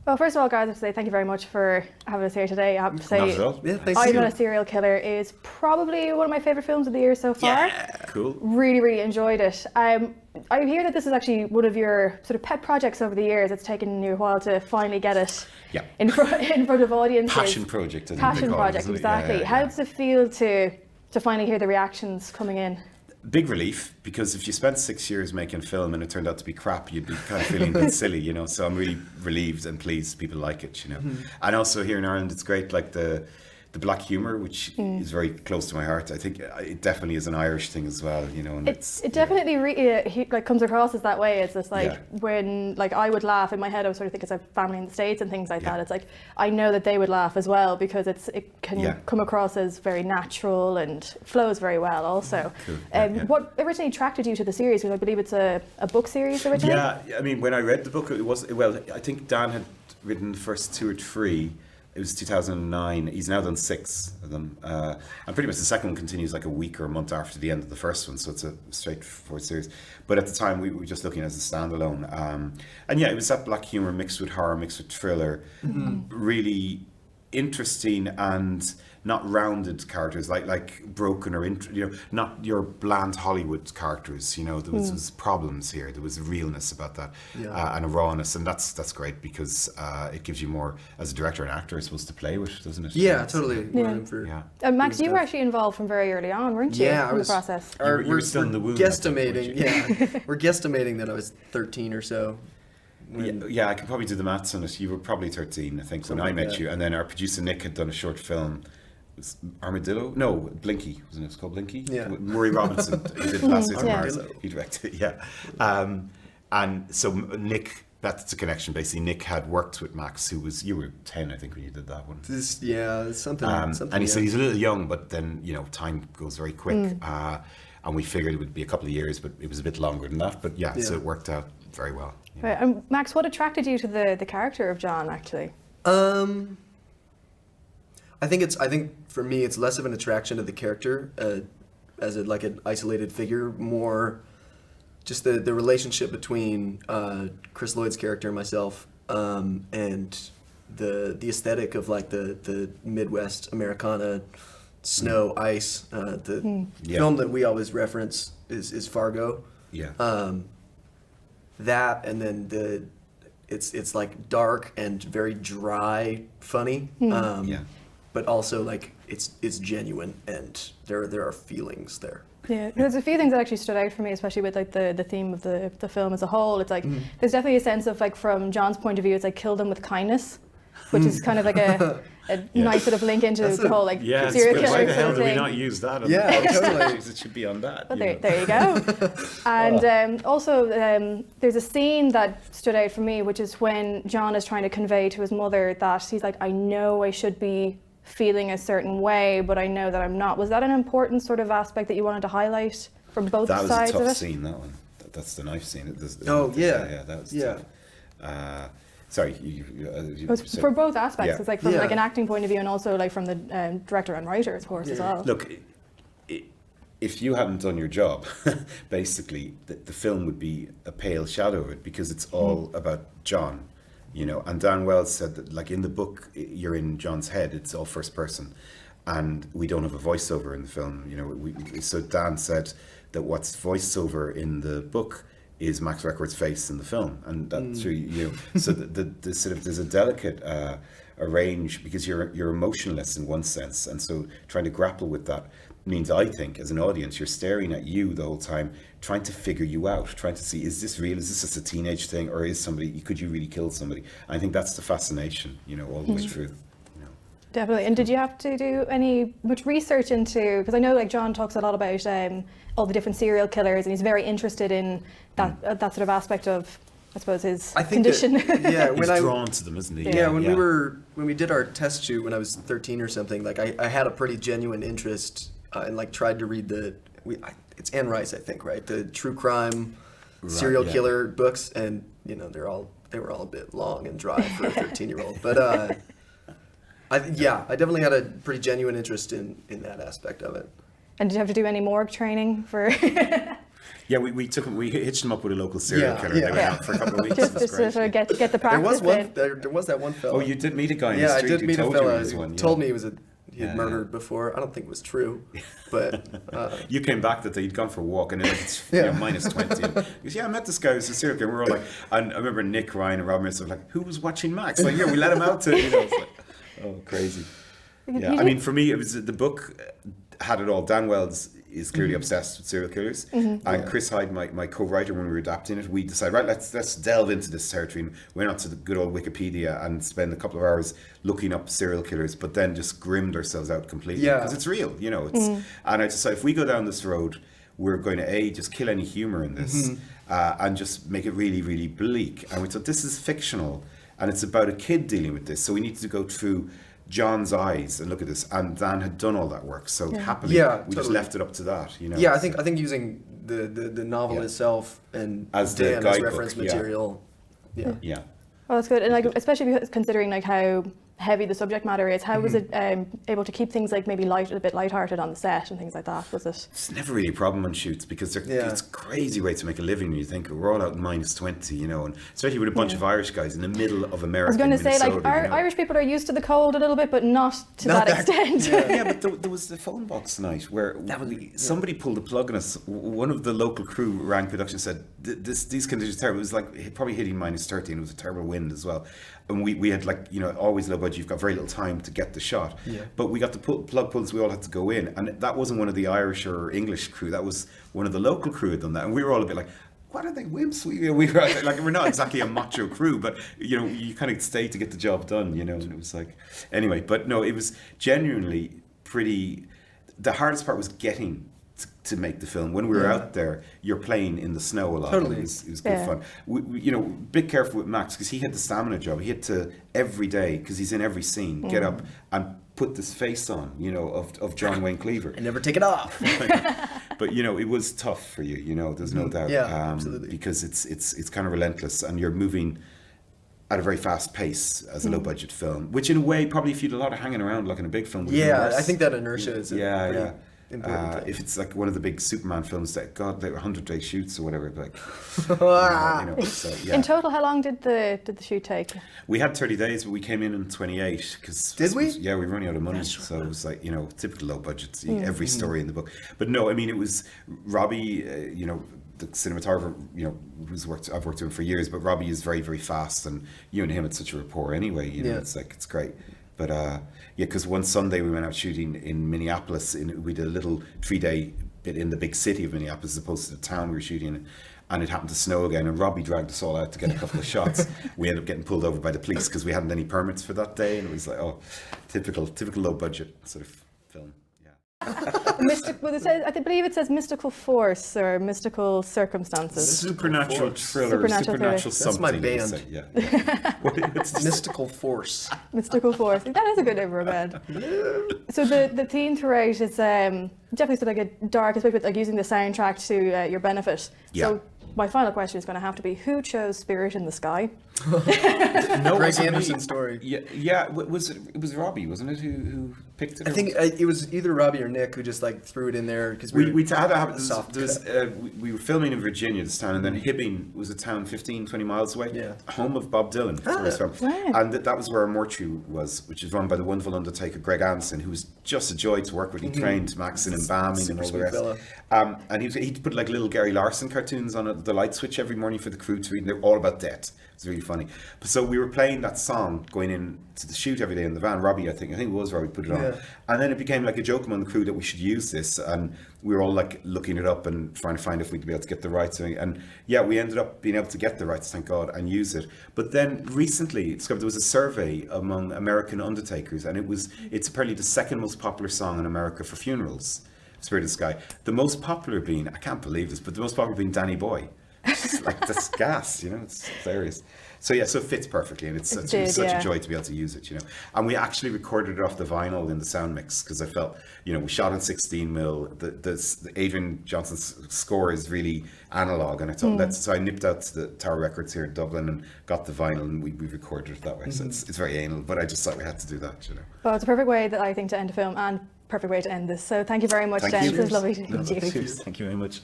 Well, first of all, guys, I have to say thank you very much for having us here today. I have to say, Not at all. Yeah, thanks. I'm Not a Serial Killer is probably one of my favourite films of the year so far. Yeah, cool. Really, really enjoyed it. I hear that this is actually one of your sort of pet projects over the years. It's taken you a while to finally get it in front of audiences. Passion project. I think Passion they call project, it, isn't it? exactly. Yeah. How does it feel to finally hear the reactions coming in? Big relief, because if you spent 6 years making a film and it turned out to be crap, you'd be kind of feeling a bit silly, you know. So I'm really relieved and pleased people like it, you know. And also here in Ireland, it's great, like the black humour, which is very close to my heart. I think it definitely is an Irish thing as well, you know. And it definitely like comes across as that way. It's just like when like I would laugh in my head, I was sort of thinking, as I have family in the States and things like that. It's like I know that they would laugh as well because it can come across as very natural and flows very well. Also, Cool. What originally attracted you to the series? Because I believe it's a book series originally. Yeah, I mean, when I read the book, it was I think Dan had written the first 2 or 3. It was 2009. He's now done 6 of them. And pretty much the second one continues like a week or a month after the end of the first one. So it's a straightforward series. But at the time, we were just looking as a standalone. And yeah, it was that black humour mixed with horror, mixed with thriller. Really interesting and not rounded characters, like broken or not your bland Hollywood characters. You know, there was problems here. There was a realness about that and a rawness, and that's great because it gives you more as a director and actor, supposed to play with, doesn't it? Yeah, totally. Max, you were actually involved from very early on, weren't you? Yeah, in the process. You were still in the womb. Guesstimating, we're guesstimating that I was 13 or so. Yeah, I can probably do the maths on it. You were probably 13, I think, when I met you. And then our producer Nick had done a short film. It was Armadillo? No, Blinky. Wasn't it? It was called Blinky? Yeah. Murray Robinson. He did Last Days on Mars. Armadillo. He directed it, and so Nick, that's the connection basically. Nick had worked with Max, you were 10, I think, when you did that one. Something. And he said he's a little young, but then, you know, time goes very quick. And we figured it would be a couple of years, but it was a bit longer than that. But so it worked out very well. Right. And Max, what attracted you to the character of John, actually? I think for me, it's less of an attraction to the character as an isolated figure, more just the relationship between Chris Lloyd's character and myself, and the aesthetic of like the Midwest Americana, snow, ice. The film that we always reference is Fargo. Yeah. That, and then it's like dark and very dry, funny. But also like it's genuine and there are feelings there. Yeah, there's a few things that actually stood out for me, especially with like the theme of the film as a whole. It's like there's definitely a sense of like, from John's point of view, it's like kill them with kindness, which is kind of like a nice sort of link into the whole like serial killer why the sort hell of do we thing. not use that? Totally. It should be on that. Well, there you go. And also there's a scene that stood out for me, which is when John is trying to convey to his mother that he's like, I know I should be feeling a certain way, but I know that I'm not. Was that an important sort of aspect that you wanted to highlight from both sides of it? That was a tough scene, that one. That's the knife scene. Yeah, that was tough. Sorry, it was for both aspects. It's like from like an acting point of view, and also like from the director and writer, of course, as well. Look, if you hadn't done your job, basically, the film would be a pale shadow of it, because it's all about John, you know. And Dan Wells said that, like, in the book, you're in John's head. It's all first person, and we don't have a voiceover in the film, you know. So Dan said that what's voiceover in the book is Max Record's face in the film, and that's really, you know. So the sort of, there's a delicate range, because you're emotionless in one sense, and so trying to grapple with that means, I think, as an audience, you're staring at you the whole time, trying to figure you out, trying to see, is this real? Is this just a teenage thing, or could you really kill somebody? I think that's the fascination, you know, all the way through. Definitely. And did you have to do much research into, because I know like John talks a lot about all the different serial killers, and he's very interested in that sort of aspect of, I suppose, his condition. He's drawn to them, isn't he? Yeah, when we did our test shoot when I was 13 or something, like I had a pretty genuine interest and like tried to read it's Anne Rice, I think, right? The true crime serial killer books, and you know, they were all a bit long and dry for a 13-year-old, but I definitely had a pretty genuine interest in that aspect of it. And did you have to do any morgue training for? Yeah, we took him. We hitched him up with a local serial killer. Yeah. They went out for a couple of weeks. Just It was to great. sort of get the There practice was in. there was that one fella. Oh, you did meet a guy in the Yeah, I street did who meet a told you fella he was who one. told yeah. me he had murdered before. I don't think it was true, but You came back that day, you'd gone for a walk, and then it's minus 20. And he goes, yeah, I met this guy who's a serial killer. And we were all like, and I remember Nick, Ryan, and Robin were like, who was watching Max? Like, yeah, we let him out to, it's like, oh, crazy. Yeah, I mean, for me, it was the book had it all. Dan Wells is clearly obsessed with serial killers, and Chris Hyde, my co-writer, when we were adapting it, we decided, right, let's delve into this territory. And went on to the good old Wikipedia and spend a couple of hours looking up serial killers, but then just grimmed ourselves out completely because it's real, It's and I decided if we go down this road, we're going to just kill any humor in this and just make it really, really bleak. And we thought this is fictional, and it's about a kid dealing with this, so we need to go through John's eyes and look at this, and Dan had done all that work, so happily we just left it up to that. Yeah, I think using the novel itself and as the Dan as guidebook, reference material. Yeah. Well, that's good, and like especially because considering like how heavy the subject matter is, how was it able to keep things like maybe a bit lighthearted on the set and things like that? Was it? It's never really a problem on shoots because it's a crazy way to make a living when you think we're all out in minus 20, and especially with a bunch of Irish guys in the middle of America. I was going to say, like, Irish people are used to the cold a little bit, but not to that extent. Yeah, but there was the phone box night where somebody pulled the plug on us. One of the local crew rang production and said, these conditions are terrible. It was like probably hitting minus 30, and it was a terrible wind as well. And we had always low budget, you've got very little time to get the shot. Yeah. But we got the plug pulled, so we all had to go in. And that wasn't one of the Irish or English crew, that was one of the local crew had done that. And we were all a bit like, what are they wimps? We were like, we're not exactly a macho crew, but you kind of stay to get the job done, and it was like, anyway, but no, it was genuinely pretty, the hardest part was getting to make the film. When we were out there, you're playing in the snow a lot. Totally. It was good fun. We bit careful with Max because he had the stamina job. He had to every day, because he's in every scene, get up and put this face on, of John Wayne Cleaver. And never take it off. But it was tough for you. There's no doubt. Yeah, absolutely. Because it's kind of relentless, and you're moving at a very fast pace as a low budget film. Which in a way, probably if you had a lot of hanging around like in a big film, would be worse. I think that inertia is if it's like one of the big Superman films that they were 100-day shoots or whatever, like In total, how long did the shoot take? We had 30 days, but we came in 28 because we were running out of money. So it was like typical low budget, every story in the book. But no, I mean it was Robbie, the cinematographer, I've worked with him for years, but Robbie is very, very fast, and you and him had such a rapport anyway. It's great. But because one Sunday we went out shooting in Minneapolis. We did a little 3-day bit in the big city of Minneapolis as opposed to the town we were shooting in, and it happened to snow again. And Robbie dragged us all out to get a couple of shots. We ended up getting pulled over by the police because we hadn't any permits for that day, and it was like, typical low budget sort of film. I believe it says mystical force or mystical circumstances. Supernatural thriller, supernatural something. That's my band. Yeah. Mystical force. Mystical force. That is a good name for a band. So the theme throughout is definitely sort of like a dark aspect, with like using the soundtrack to your benefit. Yeah. So my final question is going to have to be: who chose Spirit in the Sky? Greg Anderson story. Yeah. It was Robbie, wasn't it, who picked it? I think it was either Robbie or Nick who just threw it in there because we had to have we were filming in Virginia, this town, and then Hibbing was a town 15-20 miles away, home of Bob Dylan, where he's from. Wow. And that was where our mortuary was, which is run by the wonderful undertaker Greg Anderson, who was just a joy to work with. He trained Max in embalming and all the rest. And he'd put like little Gary Larson cartoons on the light switch every morning for the crew to read, and they're all about death. It's really funny. But so we were playing that song going in to the shoot every day in the van. Robbie, I think it was Robbie, put it on. And then it became like a joke among the crew that we should use this. And we were all like looking it up and trying to find if we'd be able to get the rights. And we ended up being able to get the rights, thank God, and use it. But then recently discovered there was a survey among American undertakers, and it's apparently the second most popular song in America for funerals, Spirit of the Sky. The most popular being, I can't believe this, but the most popular being Danny Boy. It's like, that's gas, it's hilarious. So it fits perfectly, and it's such a joy to be able to use it, And we actually recorded it off the vinyl in the sound mix because I felt, we shot in 16mm. The Adrian Johnson's score is really analog, and I thought so I nipped out to the Tower Records here in Dublin and got the vinyl, and we recorded it that way. So it's very anal, but I just thought we had to do that, Well, it's a perfect way that I think to end a film, and perfect way to end this. So thank you very much, Jen. It was lovely to meet you. Thank you very much.